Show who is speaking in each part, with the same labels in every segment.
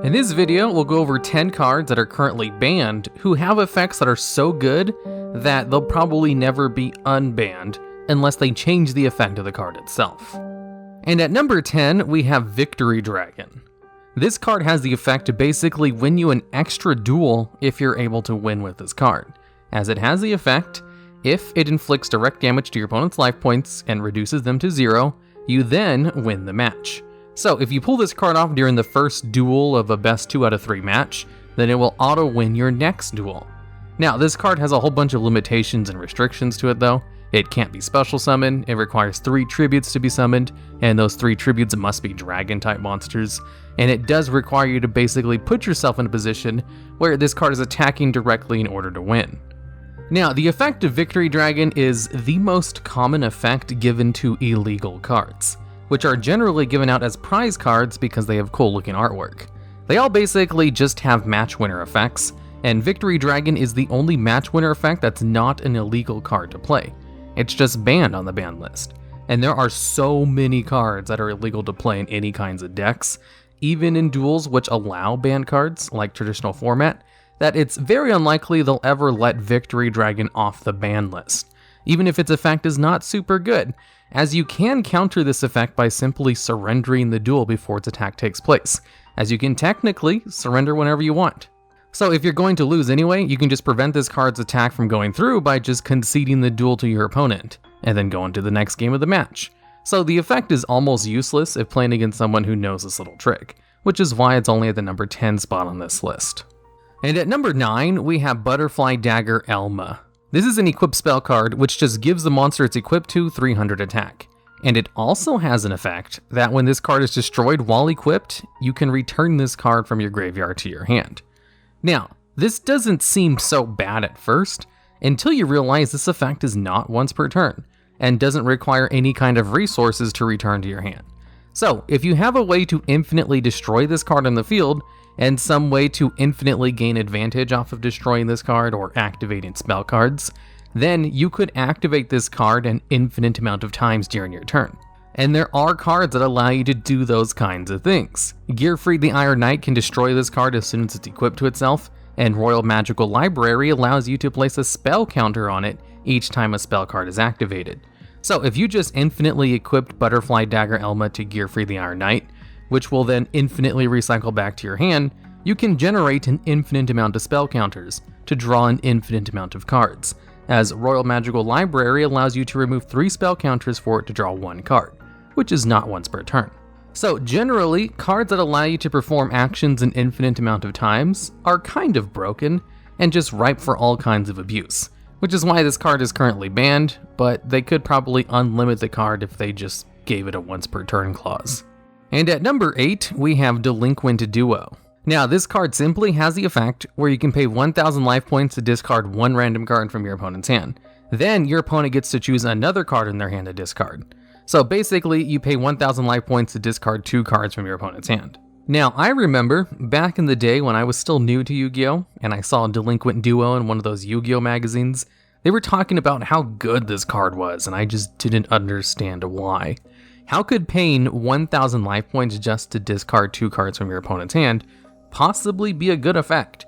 Speaker 1: In this video, we'll go over 10 cards that are currently banned who have effects that are so good that they'll probably never be unbanned unless they change the effect of the card itself. And at number 10, we have Victory Dragon. This card has the effect to basically win you an extra duel if you're able to win with this card, as it has the effect, if it inflicts direct damage to your opponent's life points and reduces them to 0, you then win the match. So if you pull this card off during the first duel of a best 2 out of 3 match, then it will auto-win your next duel. Now, this card has a whole bunch of limitations and restrictions to it though. It can't be special summoned, it requires 3 tributes to be summoned, and those 3 tributes must be dragon-type monsters, and it does require you to basically put yourself in a position where this card is attacking directly in order to win. Now, the effect of Victory Dragon is the most common effect given to illegal cards, which are generally given out as prize cards because they have cool-looking artwork. They all basically just have match winner effects, and Victory Dragon is the only match winner effect that's not an illegal card to play. It's just banned on the ban list. And there are so many cards that are illegal to play in any kinds of decks, even in duels which allow banned cards, like traditional format, that it's very unlikely they'll ever let Victory Dragon off the ban list, even if its effect is not super good, as you can counter this effect by simply surrendering the duel before its attack takes place, as you can technically surrender whenever you want. So if you're going to lose anyway, you can just prevent this card's attack from going through by just conceding the duel to your opponent, and then go into the next game of the match. So the effect is almost useless if playing against someone who knows this little trick, which is why it's only at the number 10 spot on this list. And at number 9, we have Butterfly Dagger Elma. This is an equipped spell card which just gives the monster it's equipped to 300 attack. And it also has an effect that when this card is destroyed while equipped, you can return this card from your graveyard to your hand. Now, this doesn't seem so bad at first, until you realize this effect is not once per turn, and doesn't require any kind of resources to return to your hand. So, if you have a way to infinitely destroy this card on the field, and some way to infinitely gain advantage off of destroying this card or activating spell cards, then you could activate this card an infinite amount of times during your turn. And there are cards that allow you to do those kinds of things. Gearfried the Iron Knight can destroy this card as soon as it's equipped to itself, and Royal Magical Library allows you to place a spell counter on it each time a spell card is activated. So if you just infinitely equipped Butterfly Dagger Elma to Gearfried the Iron Knight, which will then infinitely recycle back to your hand, you can generate an infinite amount of spell counters to draw an infinite amount of cards, as Royal Magical Library allows you to remove 3 spell counters for it to draw 1 card, which is not once per turn. So generally, cards that allow you to perform actions an infinite amount of times are kind of broken and just ripe for all kinds of abuse, which is why this card is currently banned, but they could probably unlimit the card if they just gave it a once per turn clause. And at number 8, we have Delinquent Duo. Now, this card simply has the effect where you can pay 1,000 life points to discard 1 random card from your opponent's hand. Then your opponent gets to choose another card in their hand to discard. So basically, you pay 1,000 life points to discard 2 cards from your opponent's hand. Now, I remember back in the day when I was still new to Yu-Gi-Oh! And I saw Delinquent Duo in one of those Yu-Gi-Oh! Magazines, they were talking about how good this card was, and I just didn't understand why. How could paying 1,000 life points just to discard 2 cards from your opponent's hand possibly be a good effect?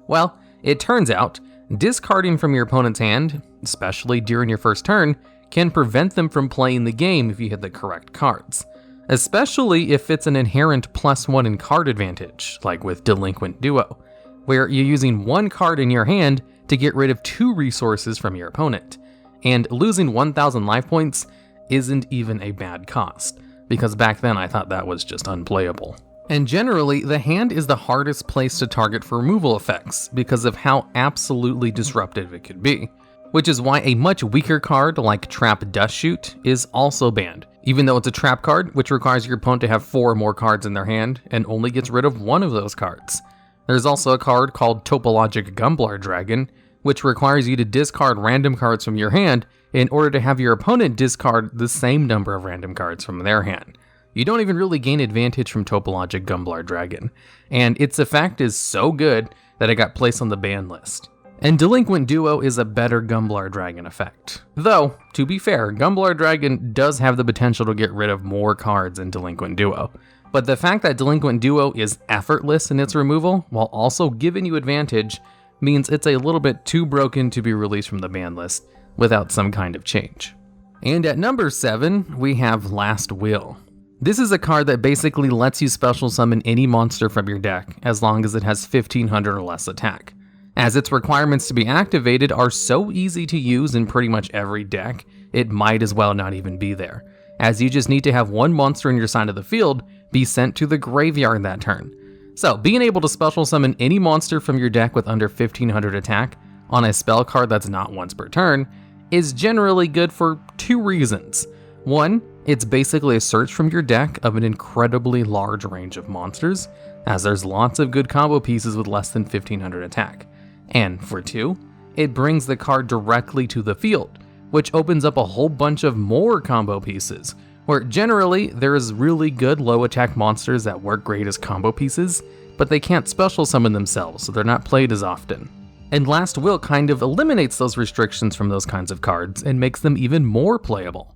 Speaker 1: Well, it turns out, discarding from your opponent's hand, especially during your first turn, can prevent them from playing the game if you hit the correct cards. Especially if it's an inherent +1 in card advantage, like with Delinquent Duo, where you're using 1 card in your hand to get rid of 2 resources from your opponent. And losing 1,000 life points isn't even a bad cost, because back then I thought that was just unplayable. And generally, the hand is the hardest place to target for removal effects because of how absolutely disruptive it could be, which is why a much weaker card like Trap Dust Shoot is also banned, even though it's a trap card which requires your opponent to have 4 or more cards in their hand and only gets rid of 1 of those cards. There's also a card called Topologic Gumblar Dragon, which requires you to discard random cards from your hand in order to have your opponent discard the same number of random cards from their hand. You don't even really gain advantage from Topologic Gumblar Dragon, and its effect is so good that it got placed on the ban list. And Delinquent Duo is a better Gumblar Dragon effect. Though, to be fair, Gumblar Dragon does have the potential to get rid of more cards in Delinquent Duo, But the fact that Delinquent Duo is effortless in its removal, while also giving you advantage, means it's a little bit too broken to be released from the ban list without some kind of change. And at number 7, we have Last Will. This is a card that basically lets you special summon any monster from your deck as long as it has 1500 or less attack. As its requirements to be activated are so easy to use in pretty much every deck, it might as well not even be there, as you just need to have one monster in your side of the field be sent to the graveyard that turn. So being able to special summon any monster from your deck with under 1500 attack on a spell card that's not once per turn is generally good for 2 reasons. 1, it's basically a search from your deck of an incredibly large range of monsters, as there's lots of good combo pieces with less than 1500 attack. And for 2, it brings the card directly to the field, which opens up a whole bunch of more combo pieces, where generally there's really good low attack monsters that work great as combo pieces, but they can't special summon themselves, so they're not played as often. And Last Will kind of eliminates those restrictions from those kinds of cards and makes them even more playable.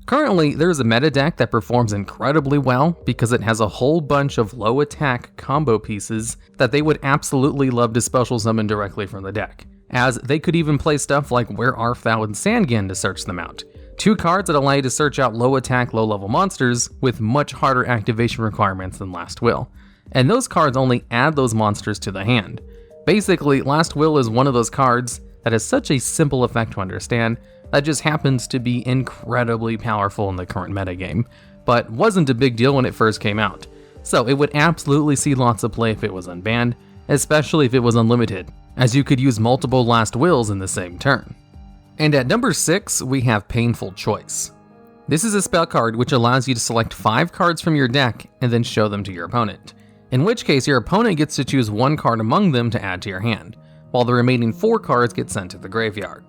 Speaker 1: Currently, there's a meta deck that performs incredibly well because it has a whole bunch of low attack combo pieces that they would absolutely love to special summon directly from the deck, as they could even play stuff like Where Art Thou and Sandgan to search them out. 2 cards that allow you to search out low attack, low level monsters with much harder activation requirements than Last Will. And those cards only add those monsters to the hand. Basically, Last Will is one of those cards that has such a simple effect to understand that just happens to be incredibly powerful in the current metagame, but wasn't a big deal when it first came out. So it would absolutely see lots of play if it was unbanned, especially if it was unlimited, as you could use multiple Last Wills in the same turn. And at number 6, we have Painful Choice. This is a spell card which allows you to select 5 cards from your deck and then show them to your opponent, in which case your opponent gets to choose 1 card among them to add to your hand, while the remaining 4 cards get sent to the graveyard.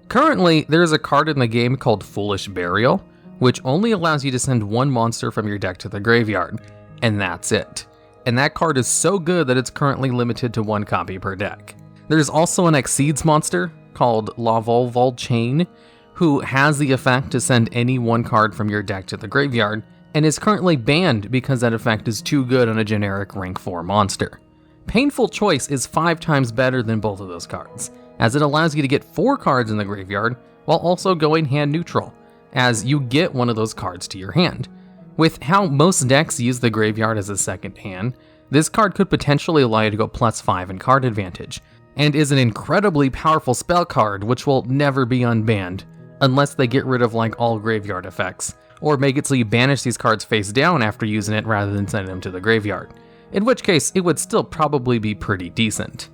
Speaker 1: Currently, there is a card in the game called Foolish Burial, which only allows you to send 1 monster from your deck to the graveyard, and that's it. And that card is so good that it's currently limited to 1 copy per deck. There's also an Exceeds monster called Lavolval Chain, who has the effect to send any 1 card from your deck to the graveyard, and is currently banned because that effect is too good on a generic rank 4 monster. Painful Choice is 5 times better than both of those cards, as it allows you to get 4 cards in the graveyard while also going hand neutral, as you get one of those cards to your hand. With how most decks use the graveyard as a second hand, this card could potentially allow you to go +5 in card advantage, and is an incredibly powerful spell card which will never be unbanned, unless they get rid of like all graveyard effects, or make it so you banish these cards face down after using it rather than sending them to the graveyard, in which case it would still probably be pretty decent.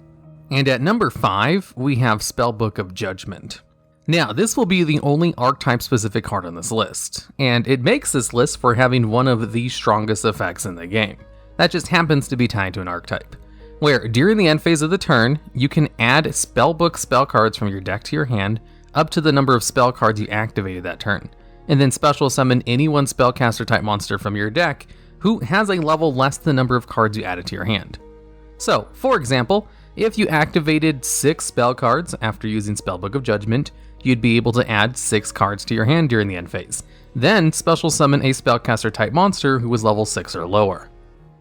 Speaker 1: And at number 5, we have Spellbook of Judgment. Now, this will be the only archetype specific card on this list, and it makes this list for having one of the strongest effects in the game. That just happens to be tied to an archetype, where during the end phase of the turn, you can add Spellbook spell cards from your deck to your hand up to the number of spell cards you activated that turn, and then special summon any 1 spellcaster type monster from your deck who has a level less than the number of cards you added to your hand. So, for example, if you activated 6 spell cards after using Spellbook of Judgment, you'd be able to add 6 cards to your hand during the end phase, then special summon a spellcaster type monster who was level 6 or lower.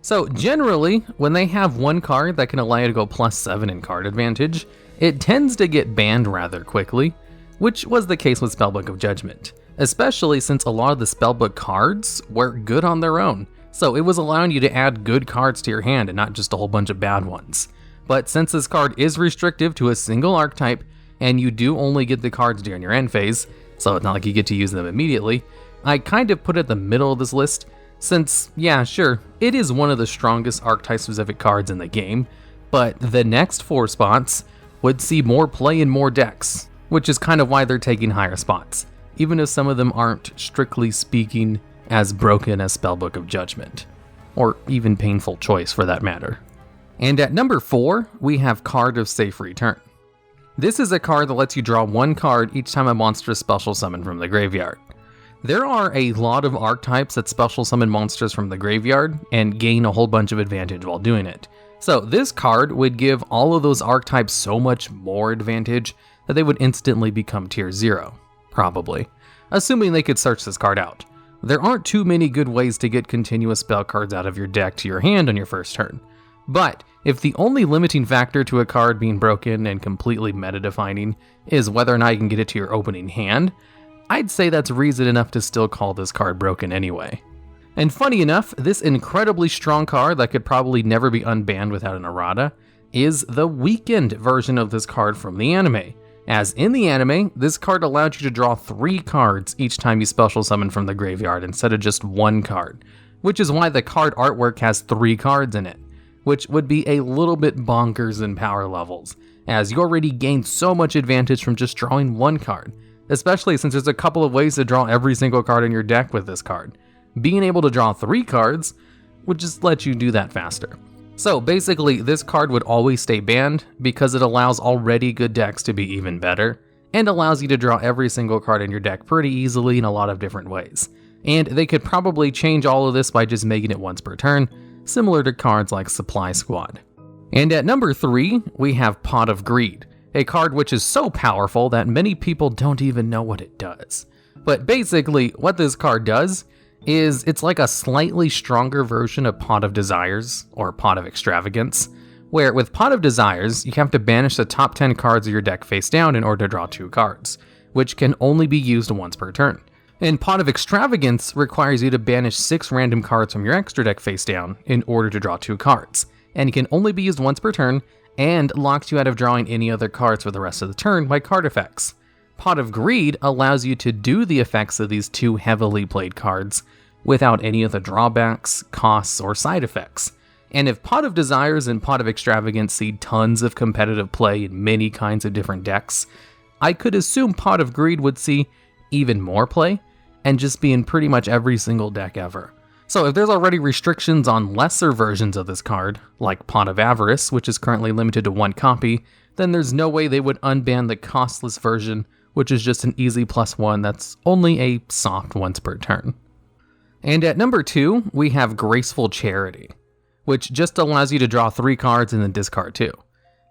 Speaker 1: So generally, when they have 1 card that can allow you to go +7 in card advantage, it tends to get banned rather quickly, which was the case with Spellbook of Judgment, especially since a lot of the Spellbook cards were good on their own, so it was allowing you to add good cards to your hand and not just a whole bunch of bad ones. But since this card is restrictive to a single archetype, and you do only get the cards during your end phase, so it's not like you get to use them immediately, I kind of put it at the middle of this list, since, yeah, sure, it is one of the strongest archetype-specific cards in the game, but the next 4 spots would see more play in more decks, which is kind of why they're taking higher spots, even if some of them aren't, strictly speaking, as broken as Spellbook of Judgment, or even Painful Choice for that matter. And at number 4, we have Card of Safe Return. This is a card that lets you draw 1 card each time a monster is special summoned from the graveyard. There are a lot of archetypes that special summon monsters from the graveyard and gain a whole bunch of advantage while doing it. So this card would give all of those archetypes so much more advantage that they would instantly become tier 0, probably, assuming they could search this card out. There aren't too many good ways to get continuous spell cards out of your deck to your hand on your first turn. But if the only limiting factor to a card being broken and completely meta-defining is whether or not you can get it to your opening hand, I'd say that's reason enough to still call this card broken anyway. And funny enough, this incredibly strong card that could probably never be unbanned without an errata is the weakened version of this card from the anime. As in the anime, this card allowed you to draw 3 cards each time you special summon from the graveyard instead of just 1 card, which is why the card artwork has 3 cards in it, which would be a little bit bonkers in power levels, as you already gained so much advantage from just drawing 1 card, especially since there's a couple of ways to draw every single card in your deck with this card. Being able to draw 3 cards would just let you do that faster. So basically, this card would always stay banned because it allows already good decks to be even better, and allows you to draw every single card in your deck pretty easily in a lot of different ways. And they could probably change all of this by just making it once per turn, similar to cards like Supply Squad. And at number 3, we have Pot of Greed, a card which is so powerful that many people don't even know what it does. But basically, what this card does is it's like a slightly stronger version of Pot of Desires, or Pot of Extravagance, where with Pot of Desires, you have to banish the top 10 cards of your deck face down in order to draw 2 cards, which can only be used once per turn. And Pot of Extravagance requires you to banish 6 random cards from your extra deck face down in order to draw 2 cards, and it can only be used once per turn, and locks you out of drawing any other cards for the rest of the turn by card effects. Pot of Greed allows you to do the effects of these 2 heavily played cards without any of the drawbacks, costs, or side effects. And if Pot of Desires and Pot of Extravagance see tons of competitive play in many kinds of different decks, I could assume Pot of Greed would see even more play, and just be in pretty much every single deck ever. So if there's already restrictions on lesser versions of this card, like Pot of Avarice, which is currently limited to 1 copy, then there's no way they would unban the costless version, which is just an easy +1 that's only a soft once per turn. And at number 2, we have Graceful Charity, which just allows you to draw 3 cards and then discard 2.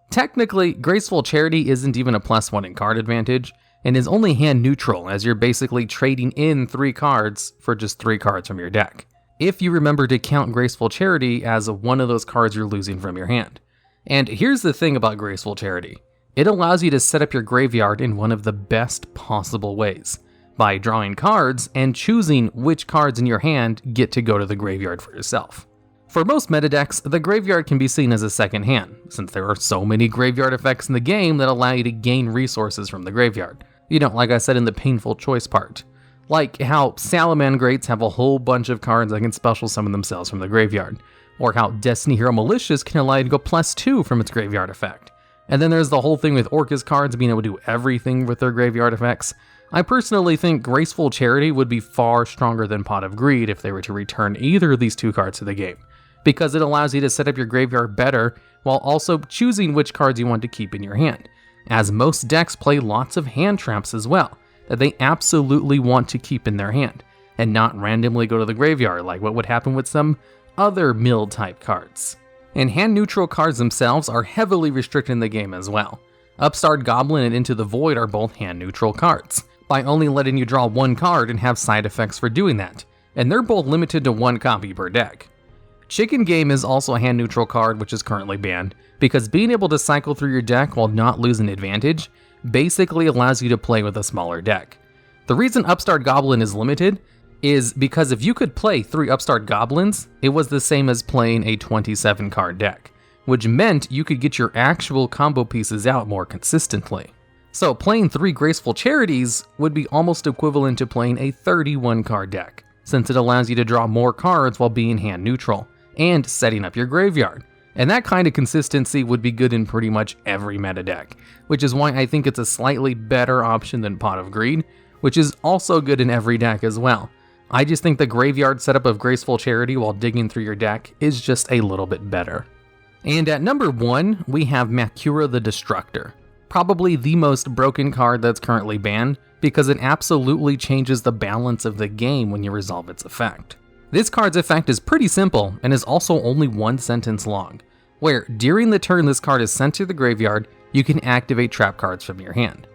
Speaker 1: Technically, Graceful Charity isn't even a +1 in card advantage, and is only hand neutral, as you're basically trading in 3 cards for just 3 cards from your deck, if you remember to count Graceful Charity as one of those cards you're losing from your hand. And here's the thing about Graceful Charity. It allows you to set up your graveyard in one of the best possible ways, by drawing cards and choosing which cards in your hand get to go to the graveyard for yourself. For most meta decks, the graveyard can be seen as a second hand, since there are so many graveyard effects in the game that allow you to gain resources from the graveyard. You know, like I said in the painful choice part. Like how Salamangrates have a whole bunch of cards that can special summon themselves from the graveyard, or how Destiny Hero Malicious can allow you to go +2 from its graveyard effect. And then there's the whole thing with Orcus cards being able to do everything with their graveyard effects. I personally think Graceful Charity would be far stronger than Pot of Greed if they were to return either of these 2 cards to the game, because it allows you to set up your graveyard better while also choosing which cards you want to keep in your hand, as most decks play lots of hand traps as well, that they absolutely want to keep in their hand, and not randomly go to the graveyard like what would happen with some other mill type cards. And hand neutral cards themselves are heavily restricted in the game as well. Upstart Goblin and Into the Void are both hand neutral cards, by only letting you draw 1 card and have side effects for doing that, and they're both limited to 1 copy per deck. Chicken Game is also a hand neutral card which is currently banned, because being able to cycle through your deck while not losing advantage basically allows you to play with a smaller deck. The reason Upstart Goblin is limited is because if you could play 3 Upstart Goblins, it was the same as playing a 27 card deck, which meant you could get your actual combo pieces out more consistently. So playing 3 Graceful Charities would be almost equivalent to playing a 31 card deck, since it allows you to draw more cards while being hand neutral, and setting up your graveyard. And that kind of consistency would be good in pretty much every meta deck, which is why I think it's a slightly better option than Pot of Greed, which is also good in every deck as well. I just think the graveyard setup of Graceful Charity while digging through your deck is just a little bit better. And at number 1, we have Makyura the Destructor. Probably the most broken card that's currently banned, because it absolutely changes the balance of the game when you resolve its effect. This card's effect is pretty simple, and is also only 1 sentence long, where during the turn this card is sent to the graveyard, you can activate trap cards from your hand.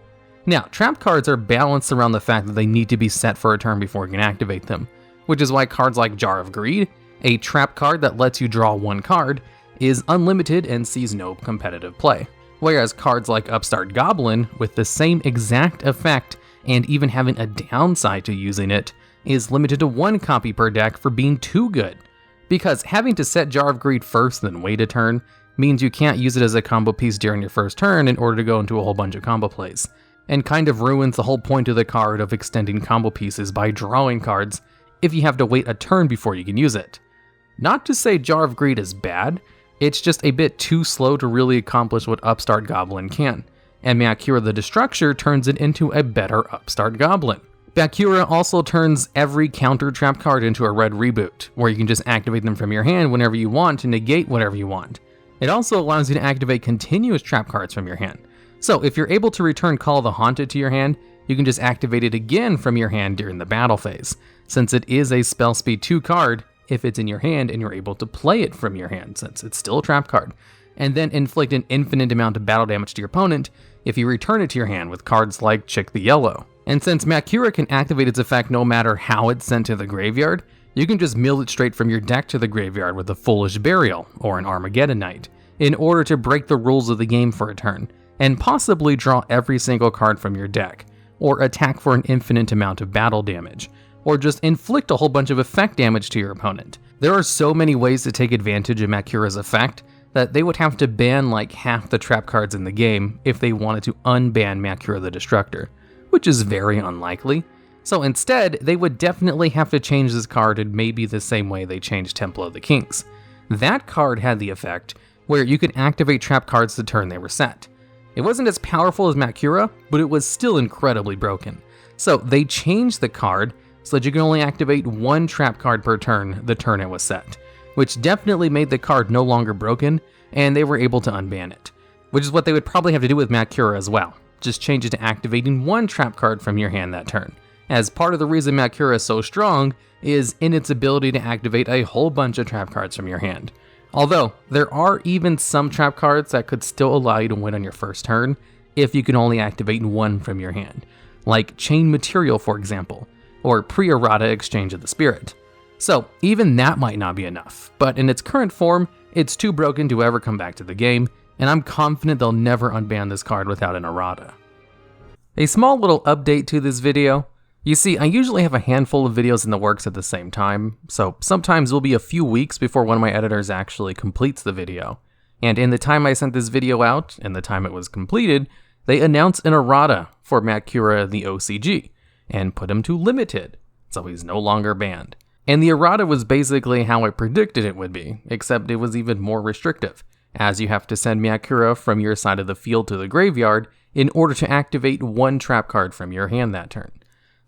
Speaker 1: Now, trap cards are balanced around the fact that they need to be set for a turn before you can activate them, which is why cards like Jar of Greed, a trap card that lets you draw one card, is unlimited and sees no competitive play. Whereas cards like Upstart Goblin, with the same exact effect and even having a downside to using it, is limited to 1 copy per deck for being too good. Because having to set Jar of Greed first then wait a turn means you can't use it as a combo piece during your first turn in order to go into a whole bunch of combo plays, and kind of ruins the whole point of the card of extending combo pieces by drawing cards if you have to wait a turn before you can use it. Not to say Jar of Greed is bad, it's just a bit too slow to really accomplish what Upstart Goblin can, and Makyura the Destructor turns it into a better Upstart Goblin. Makyura also turns every counter trap card into a red reboot, where you can just activate them from your hand whenever you want to negate whatever you want. It also allows you to activate continuous trap cards from your hand. So if you're able to return Call of the Haunted to your hand, you can just activate it again from your hand during the battle phase, since it is a spell speed 2 card if it's in your hand and you're able to play it from your hand, since it's still a trap card, and then inflict an infinite amount of battle damage to your opponent if you return it to your hand with cards like Chick the Yellow. And since Makyura can activate its effect no matter how it's sent to the graveyard, you can just mill it straight from your deck to the graveyard with a Foolish Burial or an Armageddon Knight in order to break the rules of the game for a turn, and possibly draw every single card from your deck, or attack for an infinite amount of battle damage, or just inflict a whole bunch of effect damage to your opponent. There are so many ways to take advantage of Makyura's effect that they would have to ban like half the trap cards in the game if they wanted to unban Makyura the Destructor, which is very unlikely. So instead, they would definitely have to change this card in maybe the same way they changed Temple of the Kings. That card had the effect where you could activate trap cards the turn they were set. It wasn't as powerful as Makyura, but it was still incredibly broken. So they changed the card so that you can only activate 1 trap card per turn the turn it was set, which definitely made the card no longer broken, and they were able to unban it, which is what they would probably have to do with Makyura as well. Just change it to activating 1 trap card from your hand that turn, as part of the reason Makyura is so strong is in its ability to activate a whole bunch of trap cards from your hand. Although, there are even some trap cards that could still allow you to win on your first turn if you can only activate 1 from your hand, like Chain Material for example, or Pre-Errata Exchange of the Spirit. So even that might not be enough, but in its current form, it's too broken to ever come back to the game, and I'm confident they'll never unban this card without an Errata. A small little update to this video. You see, I usually have a handful of videos in the works at the same time, so sometimes it'll be a few weeks before one of my editors actually completes the video. And in the time I sent this video out, and the time it was completed, they announced an Errata for Makyura the OCG, and put him to limited, so he's no longer banned. And the Errata was basically how I predicted it would be, except it was even more restrictive, as you have to send Makyura from your side of the field to the graveyard in order to activate 1 trap card from your hand that turn.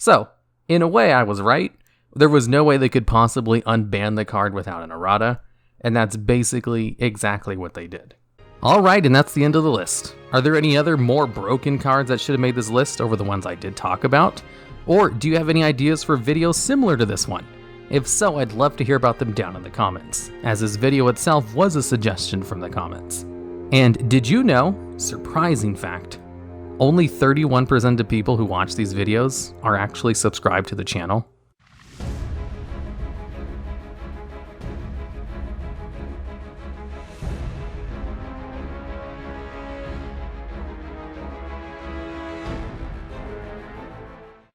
Speaker 1: So, in a way I was right. There was no way they could possibly unban the card without an Errata, and that's basically exactly what they did. Alright, and that's the end of the list. Are there any other more broken cards that should have made this list over the ones I did talk about? Or do you have any ideas for videos similar to this one? If so, I'd love to hear about them down in the comments, as this video itself was a suggestion from the comments. And did you know, surprising fact, only 31% of people who watch these videos are actually subscribed to the channel?